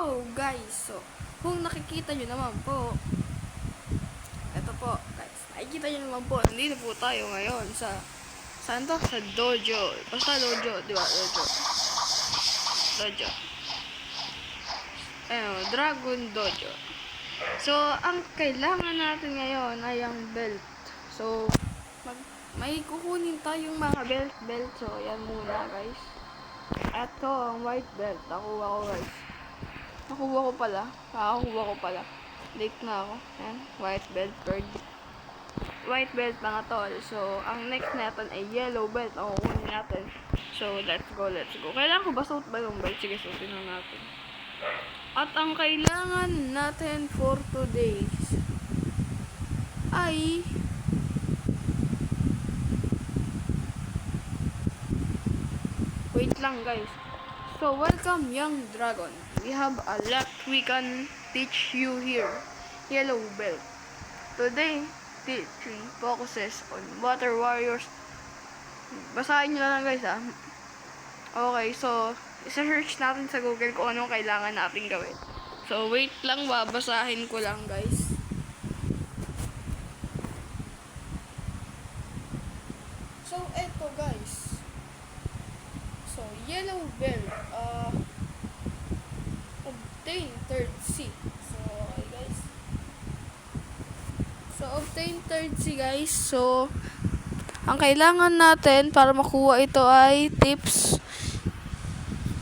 Hello guys! So, kung nakikita nyo naman po, ito po guys, nakikita nyo naman po, nandito po tayo ngayon sa, saan to? Sa dojo. Basta dojo, di ba? Dojo. Ayun, Dragon Dojo. So, ang kailangan natin ngayon ay ang belt. So, may kukunin tayong mga belt. So, yan muna guys. Ito, ang white belt. Nakuha ko guys. Nakakuha ko pala. Late na ako. Ayan, white belt, bird. White belt mga tol. So, ang next natin ay yellow belt. Ang kukunin natin. So, let's go. Kailangan ko ba suot ba yung belt? Sige, suotin na natin. At ang kailangan natin for today ay wait lang guys. So, welcome young dragon. We have a lot we can teach you here. Yellow belt. Today, teaching focuses on water warriors. Basahin nyo lang guys ha. Okay, so isa-search natin sa Google kung anong kailangan natin gawin. So, wait lang, babasahin ko lang guys. So, eto guys. So, yellow belt. Obtain third C. So, okay guys. So, obtain third C guys. So, ang kailangan natin para makuha ito ay tips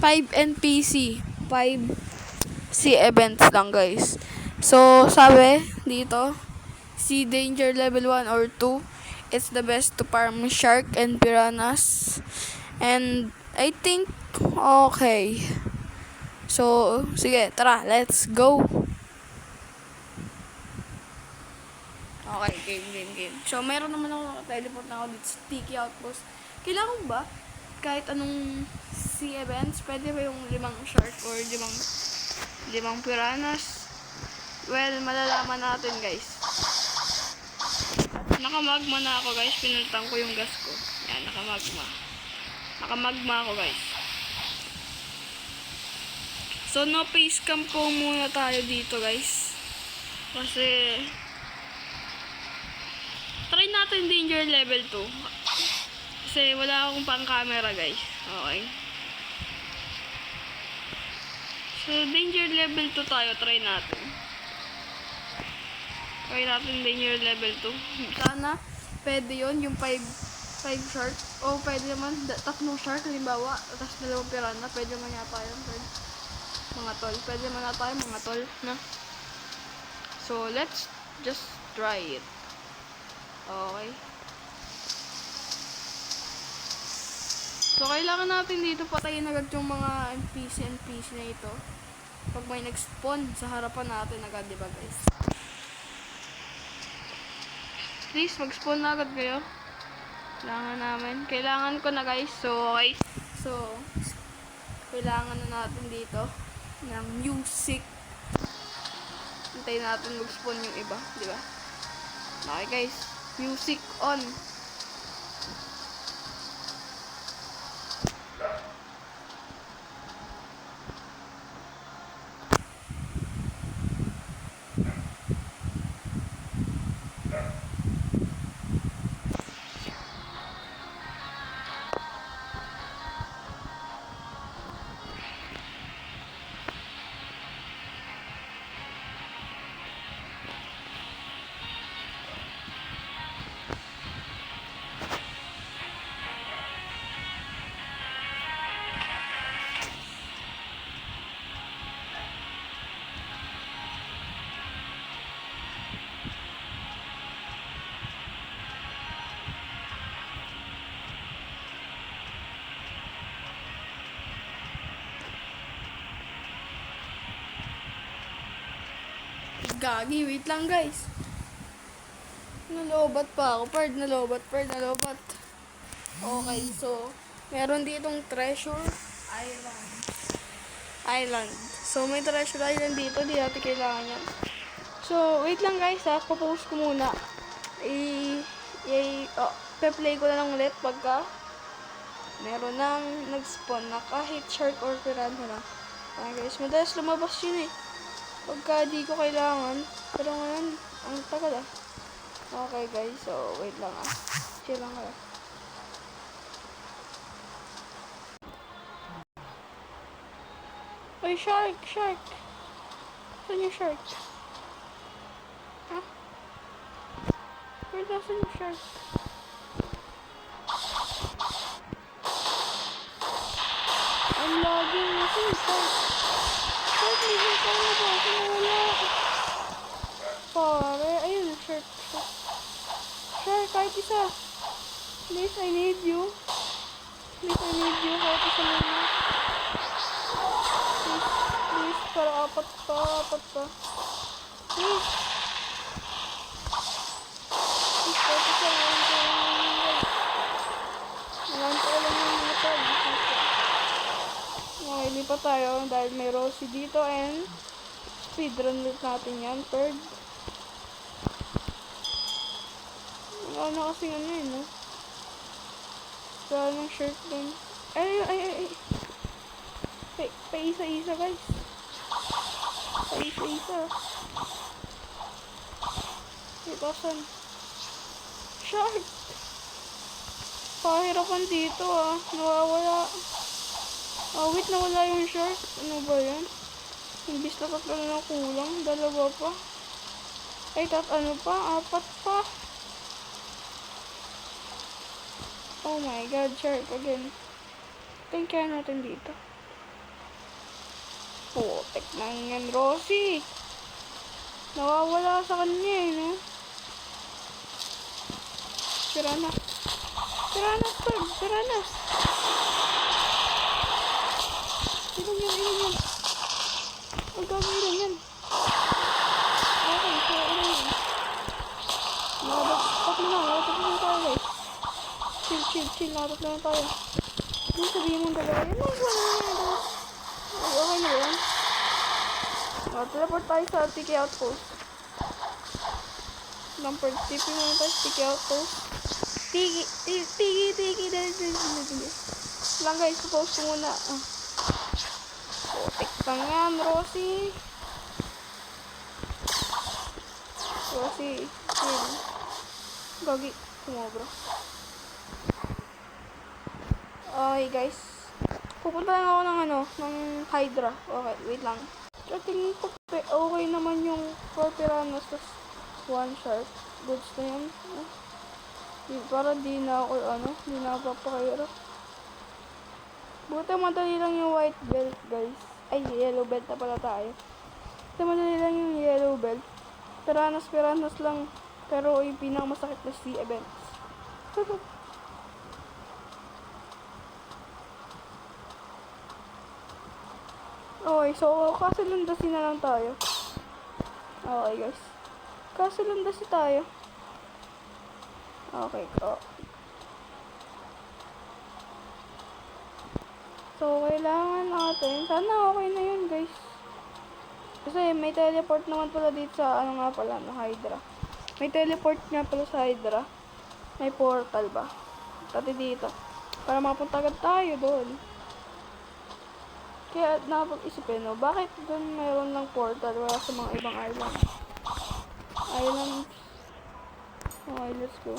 5 NPC. 5 C events lang guys. So, sabi dito, sea danger level 1 or 2. It's the best to farm shark and piranhas. And I think okay. So, sige, tara, let's go. Okay, game. So, meron naman ako teleport na ako dito sa Tiki Outpost. Kailangan ba kahit anong sea events, pwede ba yung 5 shark or 5 piranhas? Well, malalaman natin guys. Nakamagma na ako guys, pinultang ko yung gas ko. Yan, nakamagma ako guys. So, no face cam po muna tayo dito guys. Kasi try natin danger level 2. Kasi wala akong pang camera guys. Okay. So, danger level 2 tayo. Try natin danger level 2. Sana pwede yun. Yung 5 shark. O pwede naman 3 shark. Halimbawa. Tapos 2 piranha. Pwede naman yata yun. Mga tol. Pwede naman yata yun mga tol. Na? So, let's just try it. Okay. So, kailangan natin dito patayin agad yung mga NPC na ito. Pag may nag-spawn sa harapan natin agad, diba guys? Please, mag-spawn na agad kayo. Kailangan ko na guys. So, okay. So, kailangan na natin dito ng music. Hintayin natin mag-spawn yung iba, diba? Okay guys, music on. Gagi, wait lang guys. Nalobat pa ako. Nalobat. Okay, so meron ditong treasure island. So may treasure island dito. Di natin kailangan yan. So wait lang guys ha. Papost ko muna. Pe-play ko na lang ulit pagka meron nang nag-spawn na kahit shark or piranha na. Okay guys, madalas lumabas yun eh. Pagka di ko kailangan. Pero ngayon, ang tagal ah. Okay guys, so wait lang ah. Chill lang kayo. Ay, shark! Shark! Saan yung shark? Huh? Where nasan yung shark? Ang laging nasan yung shark? Shark, hindi ko na ba? Wala. Pare, ayun yung shark. Shark, kahit isa. Please, I need you. Please, I need you. Kahit isa lang yun. Please, para apat pa. Please. Please, kahit isa lang yun. Nalanta lang yung matag. Okay, lipat tayo dahil may Rosie dito and speedrun ulit natin yan. Third. Ano kasi ano yun, no? Wala ng shirt dun. Ay. Paisa-isa, guys. Paisa-isa. Itasan. Shark! Pahirapan dito, ah. Nawawala. Wait, nawala yung shark. Ano ba yan? Imbis na tatlo na kulang. Dalawa pa. Ay, ano pa? Apat pa. Oh my god, shark again. Think kaya natin dito. Putek na yan, Rosie. Nawawala sa kanya eh, no? Tiranas, Tod. Tiranas. Ilan yan. Ang gagawin yan. Okay, so ilan yan. Nakabagpak na tayo, guys. Chill. Nakabagpak na tayo. Hindi sabihin mong dalawa yan. Okay na yan. Teleport tayo sa TK outpost. TP muna tayo sa TK outpost. Tiki. Lang guys, suppose ko muna. Putik pa nga, Rosie. Chill. Gagi, sumobra. Okay guys. Pupunta lang ako ng Hydra. Okay, wait lang. So, tingin ko okay naman yung 4 piranhas tas 1 shark. Goods na yun. Para di na ako papakahirap. Buti madali lang yung white belt, guys. Ay, yellow belt na pala tayo. Buti madali lang yung yellow belt. Piranhas lang. Pero yung pinakamasakit na sea events. Okay, so kasilundasin na lang tayo. Okay, guys. Kasilundasin tayo. Okay, So, kailangan natin. Sana okay na yun, guys. Kasi may teleport naman pala dito sa, Hydra. May teleport nga pala sa Hydra. May portal ba? Pati dito. Para mapunta agad tayo doon. Kaya napag-isipin, no? Bakit doon mayroon lang portal wala sa mga ibang islands? Okay, let's go.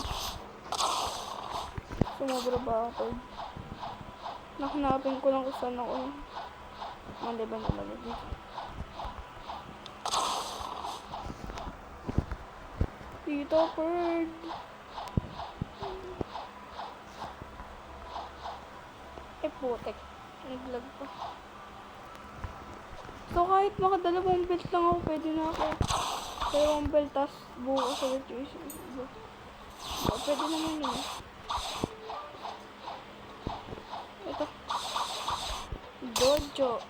Sumobra ba ako? Nahanapin ko lang kung saan ako. Maliban talaga dito. Dito, bird. Putek. Naglag pa. So, kahit makadalawang belt lang ako, pwede na ako. Dalawang belt, tas buo sa virtuous. Pwede naman yun. Ito. Dojo.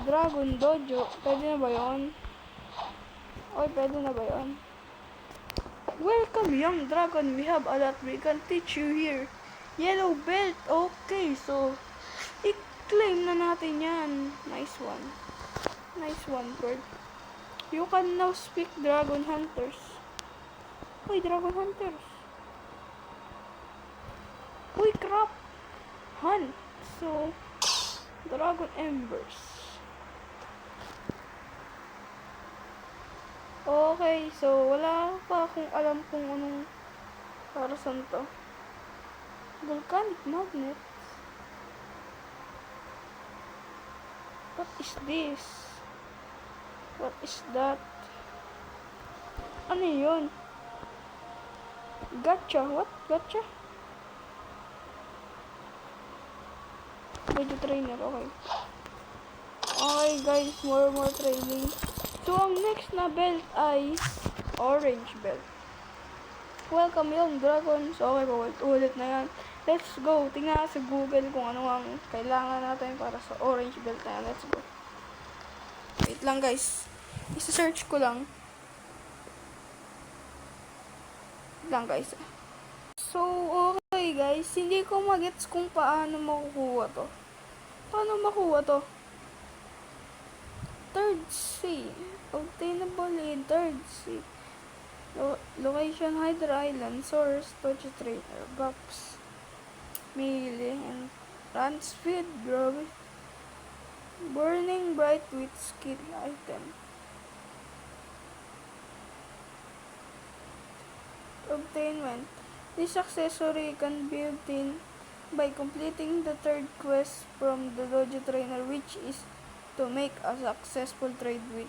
Dragon Dojo. Pwede na ba yun? Oy, pwede na ba yun? Welcome, young dragon. We have a lot we can teach you here. Yellow belt. Okay, so i-claim na natin yan. Nice one, bird. You can now speak Dragon Hunters. Uy, Dragon Hunters. Uy, crap. Hunt. So, Dragon Embers. Okay, so wala pa akong alam kung anong para saan to. Volcanic magnet. What is this? What is that? Ano yun? Gotcha. What? Gotcha? Medyo trainer. Okay. Okay guys, more training. So ang next na belt ay orange belt. Welcome young dragons. Okay, ulit na yan. Let's go. Tingnan sa Google kung ano ang kailangan natin para sa orange belt na yan. Let's go. Wait lang guys. Isa-search ko lang. Wait lang guys. So, okay guys. Hindi ko magets kung paano makukuha to. Paano makuha to? Third sea. Obtainable in third sea. Location Hydra Island. Source Touch Trainer. Box. Melee and run speed. Grabe. Burning bright with skill item. Obtainment. This accessory can be obtained by completing the third quest from the Dojo Trainer, which is to make a successful trade with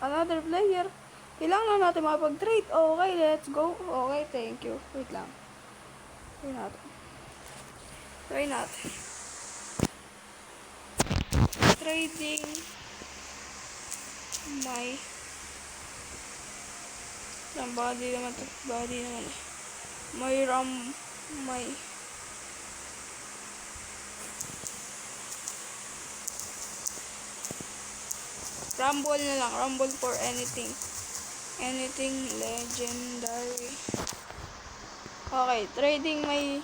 another player. Kailangan natin makapag-trade. Okay, let's go. Okay, thank you. Wait lang. Try natin. Trading my body naman to. Body naman eh. My Rumble na lang. Rumble for anything. Anything legendary. Okay, trading my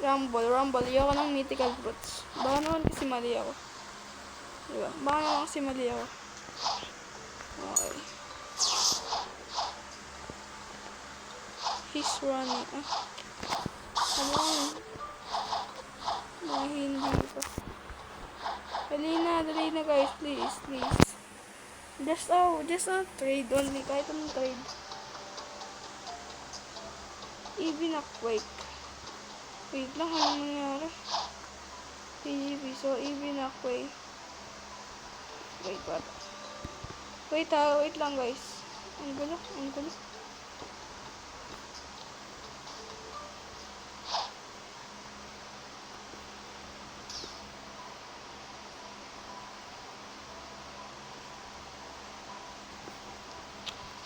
Rumble. Ayoko ng mythical fruits. Baka naman kasi mali ako. Diba? Baka naman kasi mali ako. Okay. He's running. Ano yun? Mga hindi pa. Dali na guys. Please. Just trade only. Kahit anong trade. Even a quake. Wait lang, ano nangyari? PGP, so even a quake. Wait, what? Wait lang guys. Ang gulo.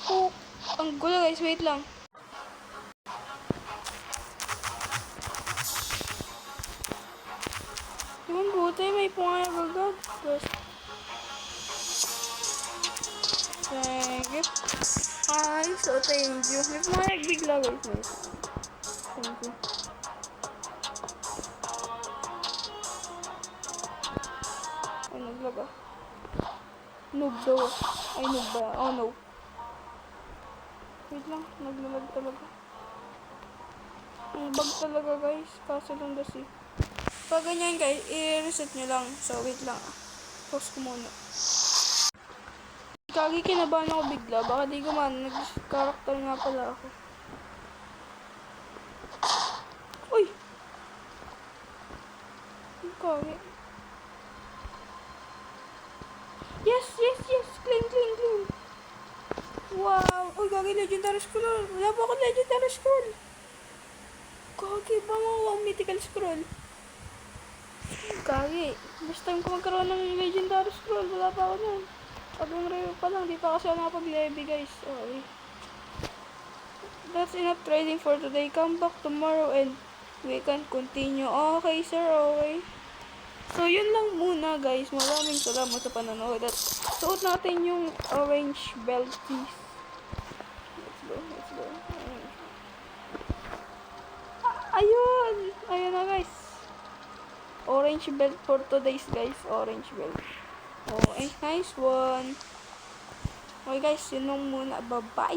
Oh, ang gulo guys, wait lang. Yung buti, may pungayag agad. Thank you. Hi, so thank you. May pungayag bigla guys. Nice. Thank you. Ay, naglag ah. Noob daw. Ay, noob ba? Oh, no. Wait lang, naglalag talaga. Ang bug talaga guys. Kaso lang kasi. Pag ganyan guys, i-reset nyo lang. So, wait lang. Pause ko muna. Kagi, kinabahan ako bigla. Baka di ko man. Nag-character nga pala ako. Uy! Kagi. Yes! Clean. Wow! Uy, Kagi, legendary scroll. Wala pa ako legendary scroll. Kagi, ba mo mythical scroll? Kagi, first time ko magkaroon ng legendary scroll. Wala pa ako nun. Abang review pa lang. Di pa kasi ako nakapag-levy guys. Okay. That's enough trading for today. Come back tomorrow and we can continue. Okay sir, okay. So yun lang muna guys. Maraming salamat sa panonood. At suot natin yung orange belt piece. Let's go. Ayun na guys. Orange belt for today's guys. Orange belt. Okay, nice one. Okay guys, yun lang muna. Bye-bye.